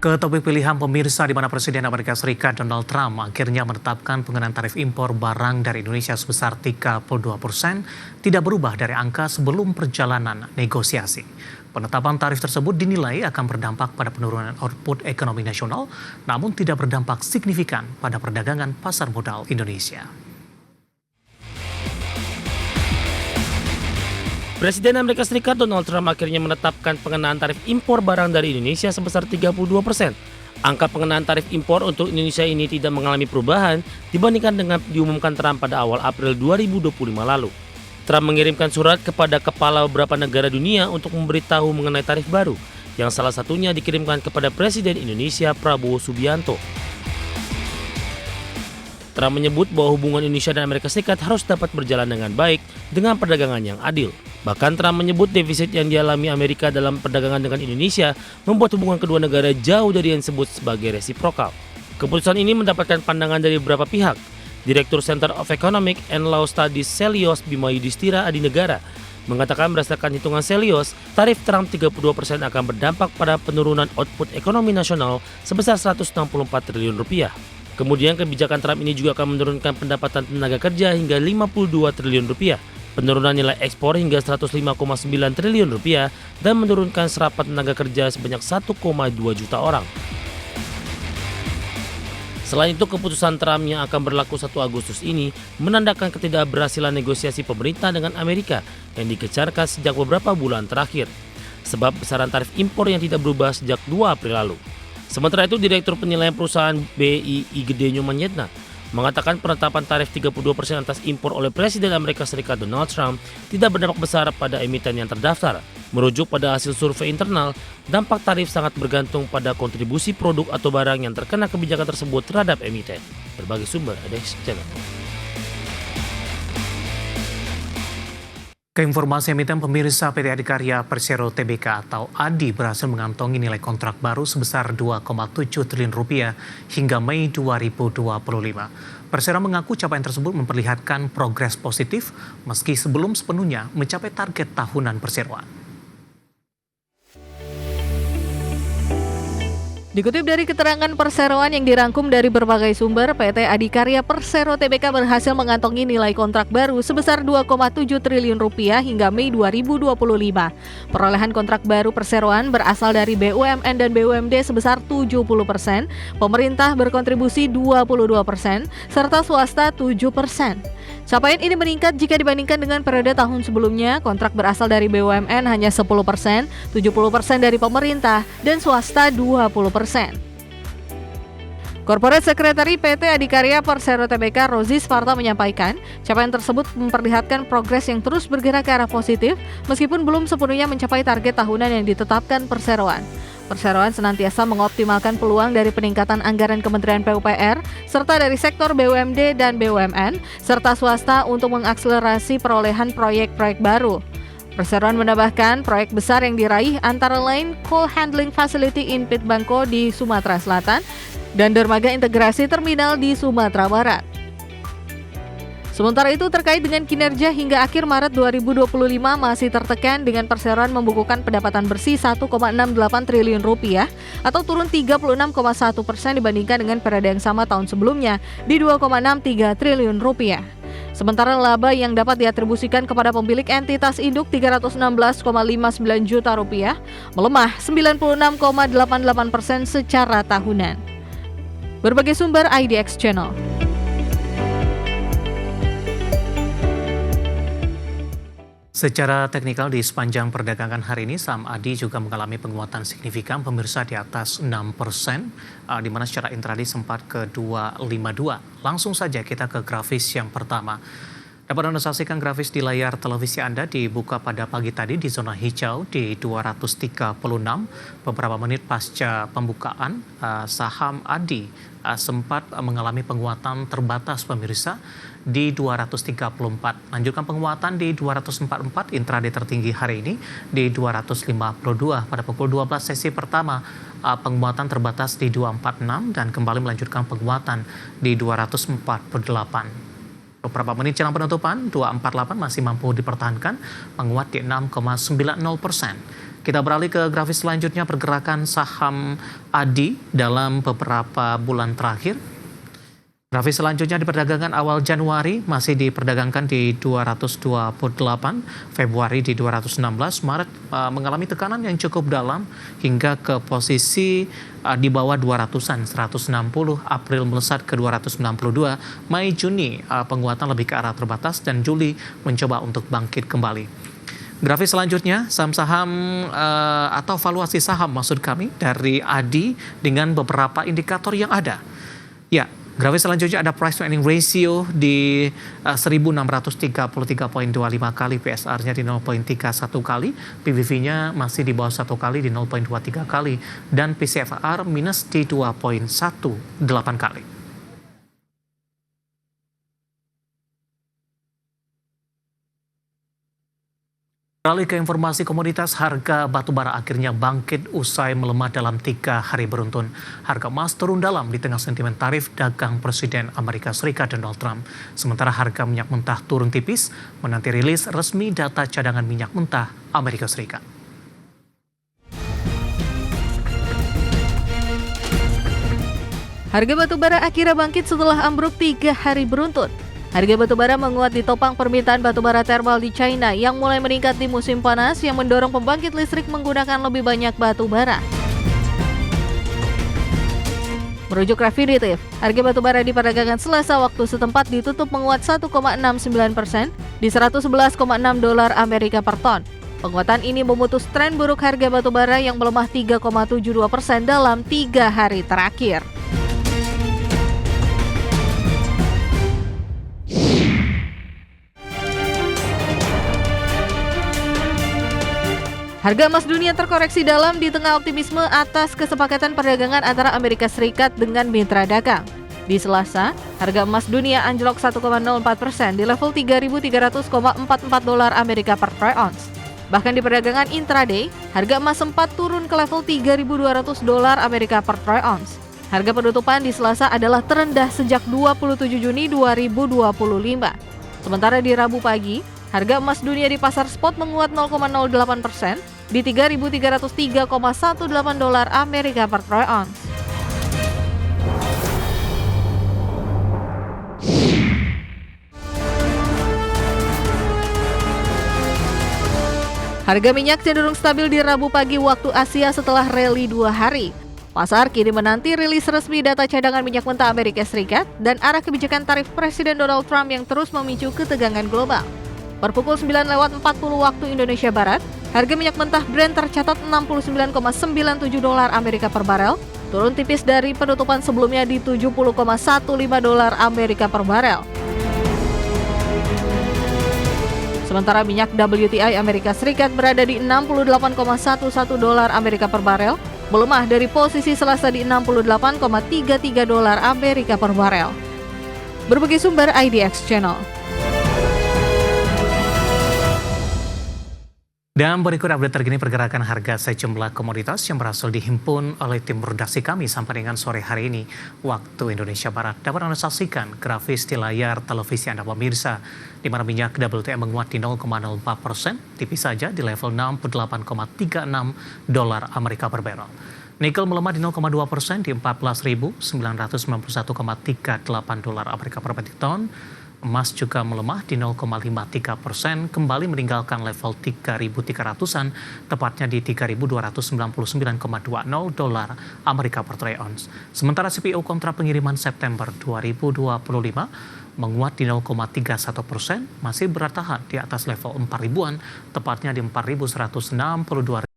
Ke topik pilihan pemirsa, di mana Presiden Amerika Serikat Donald Trump akhirnya menetapkan pengenaan tarif impor barang dari Indonesia sebesar 32%, tidak berubah dari angka sebelum perjalanan negosiasi. Penetapan tarif tersebut dinilai akan berdampak pada penurunan output ekonomi nasional, namun tidak berdampak signifikan pada perdagangan pasar modal Indonesia. Presiden Amerika Serikat Donald Trump akhirnya menetapkan pengenaan tarif impor barang dari Indonesia sebesar 32%. Angka pengenaan tarif impor untuk Indonesia ini tidak mengalami perubahan dibandingkan dengan diumumkan Trump pada awal April 2025 lalu. Trump mengirimkan surat kepada kepala beberapa negara dunia untuk memberitahu mengenai tarif baru, yang salah satunya dikirimkan kepada Presiden Indonesia Prabowo Subianto. Trump menyebut bahwa hubungan Indonesia dan Amerika Serikat harus dapat berjalan dengan baik dengan perdagangan yang adil. Bahkan Trump menyebut defisit yang dialami Amerika dalam perdagangan dengan Indonesia membuat hubungan kedua negara jauh dari yang disebut sebagai resiprokal. Keputusan ini mendapatkan pandangan dari beberapa pihak. Direktur Center of Economic and Law Studies Selios Bima Yudhistira Adinegara mengatakan berdasarkan hitungan Selios, tarif Trump 32% akan berdampak pada penurunan output ekonomi nasional sebesar 164 triliun rupiah. Kemudian kebijakan Trump ini juga akan menurunkan pendapatan tenaga kerja hingga 52 triliun rupiah, penurunan nilai ekspor hingga 105,9 triliun rupiah, dan menurunkan serapan tenaga kerja sebanyak 1,2 juta orang. Selain itu, keputusan Trump yang akan berlaku 1 Agustus ini menandakan ketidakberhasilan negosiasi pemerintah dengan Amerika yang dikecarkan sejak beberapa bulan terakhir, sebab besaran tarif impor yang tidak berubah sejak 2 April lalu. Sementara itu, Direktur Penilaian Perusahaan BI Igede Nyoman Yetna mengatakan penetapan tarif 32% atas impor oleh Presiden Amerika Serikat Donald Trump tidak berdampak besar pada emiten yang terdaftar. Merujuk pada hasil survei internal, dampak tarif sangat bergantung pada kontribusi produk atau barang yang terkena kebijakan tersebut terhadap emiten. Berbagai sumber ada di channel. Keinformasi emiten pemirsa, PT Adikarya Persero Tbk atau ADI berhasil mengantongi nilai kontrak baru sebesar 2,7 triliun rupiah hingga Mei 2025. Persero mengaku capaian tersebut memperlihatkan progres positif meski sebelum sepenuhnya mencapai target tahunan perseroan. Dikutip dari keterangan perseroan yang dirangkum dari berbagai sumber, PT Adikarya Persero Tbk berhasil mengantongi nilai kontrak baru sebesar 2,7 triliun rupiah hingga Mei 2025. Perolehan kontrak baru perseroan berasal dari BUMN dan BUMD sebesar 70%, pemerintah berkontribusi 22%, serta swasta 7%. Capaian ini meningkat jika dibandingkan dengan periode tahun sebelumnya. Kontrak berasal dari BUMN hanya 10%, 70% dari pemerintah, dan swasta 20%. Corporate Secretary PT Adikarya Persero Tbk Rozi Sparta menyampaikan, capaian tersebut memperlihatkan progres yang terus bergerak ke arah positif meskipun belum sepenuhnya mencapai target tahunan yang ditetapkan perseroan. Perseroan senantiasa mengoptimalkan peluang dari peningkatan anggaran Kementerian PUPR serta dari sektor BUMD dan BUMN serta swasta untuk mengakselerasi perolehan proyek-proyek baru. Perseroan menambahkan proyek besar yang diraih antara lain Coal Handling Facility in Pitbangko di Sumatera Selatan dan dermaga integrasi terminal di Sumatera Barat. Sementara itu, terkait dengan kinerja hingga akhir Maret 2025 masih tertekan dengan perseroan membukukan pendapatan bersih 1,68 triliun rupiah atau turun 36,1% dibandingkan dengan periode yang sama tahun sebelumnya di 2,63 triliun rupiah. Sementara laba yang dapat diatribusikan kepada pemilik entitas induk 316,59 juta rupiah melemah 96,88% secara tahunan. Berbagai sumber IDX Channel. Secara teknikal di sepanjang perdagangan hari ini, saham ADI juga mengalami penguatan signifikan pemirsa di atas 6%, di mana secara intraday sempat ke 252. Langsung saja kita ke grafis yang pertama. Dapat Anda saksikan grafis di layar televisi Anda dibuka pada pagi tadi di zona hijau di 236. Beberapa menit pasca pembukaan, saham ADI sempat mengalami penguatan terbatas pemirsa di 234. Lanjutkan penguatan di 244, intraday tertinggi hari ini di 252. Pada pukul 12 sesi pertama, penguatan terbatas di 246 dan kembali melanjutkan penguatan di 248. Beberapa menit jelang penutupan, 248 masih mampu dipertahankan, menguat di 6,90%. Kita beralih ke grafis selanjutnya, pergerakan saham ADI dalam beberapa bulan terakhir. Grafis selanjutnya di perdagangan awal Januari masih diperdagangkan di 228, Februari di 216, Maret mengalami tekanan yang cukup dalam hingga ke posisi di bawah 200-an, 160, April melesat ke 292, Mei Juni penguatan lebih ke arah terbatas dan Juli mencoba untuk bangkit kembali. Grafis selanjutnya saham-saham atau valuasi saham maksud kami dari ADI dengan beberapa indikator yang ada. Ya, grafis selanjutnya ada price to earning ratio di 1633.25 kali, PSR-nya di 0.31 kali, PBV-nya masih di bawah 1 kali di 0.23 kali, dan PCFR minus di 2.18 kali. Beralih ke informasi komoditas, harga batubara akhirnya bangkit usai melemah dalam 3 hari beruntun. Harga emas turun dalam di tengah sentimen tarif dagang Presiden Amerika Serikat Donald Trump. Sementara harga minyak mentah turun tipis menanti rilis resmi data cadangan minyak mentah Amerika Serikat. Harga batubara akhirnya bangkit setelah ambruk 3 hari beruntun. Harga batubara menguat ditopang permintaan batubara thermal di China yang mulai meningkat di musim panas yang mendorong pembangkit listrik menggunakan lebih banyak batubara. Merujuk Refinitiv, harga batubara di perdagangan Selasa waktu setempat ditutup menguat 1,69% di $111,6 Amerika per ton. Penguatan ini memutus tren buruk harga batubara yang melemah 3,72% dalam 3 hari terakhir. Harga emas dunia terkoreksi dalam di tengah optimisme atas kesepakatan perdagangan antara Amerika Serikat dengan mitra dagang. Di Selasa, harga emas dunia anjlok 1,04% di level $3.300,44 Amerika per troy ounce. Bahkan di perdagangan intraday, harga emas sempat turun ke level $3.200 Amerika per troy ounce. Harga penutupan di Selasa adalah terendah sejak 27 Juni 2025. Sementara di Rabu pagi, harga emas dunia di pasar spot menguat 0,08% di $3.303,18 Amerika per troy ounce. Harga minyak cenderung stabil di Rabu pagi waktu Asia setelah rally 2 hari. Pasar kini menanti rilis resmi data cadangan minyak mentah Amerika Serikat dan arah kebijakan tarif Presiden Donald Trump yang terus memicu ketegangan global. Per pukul 9:40 waktu Indonesia Barat, harga minyak mentah Brent tercatat $69,97 Amerika per barel, turun tipis dari penutupan sebelumnya di $70,15 Amerika per barel. Sementara minyak WTI Amerika Serikat berada di $68,11 Amerika per barel, melemah dari posisi Selasa di $68,33 Amerika per barel. Berbagai sumber IDX Channel. Dan berikut update terkini pergerakan harga sejumlah komoditas yang berhasil dihimpun oleh tim redaksi kami sampai dengan sore hari ini waktu Indonesia Barat. Dapat Anda saksikan grafis di layar televisi Anda pemirsa, di mana minyak WTI menguat di 0,04%, tipis saja di level $68,36 Amerika per barrel. Nikel melemah di 0,2% di 14.991,38 Amerika per metric ton. Emas juga melemah di 0,53%, kembali meninggalkan level 3.300-an, tepatnya di 3.299,20 Amerika per troy ounce. Sementara CPO kontrak pengiriman September 2025 menguat di 0,31%, masih bertahan di atas level 4.000-an, tepatnya di 4.162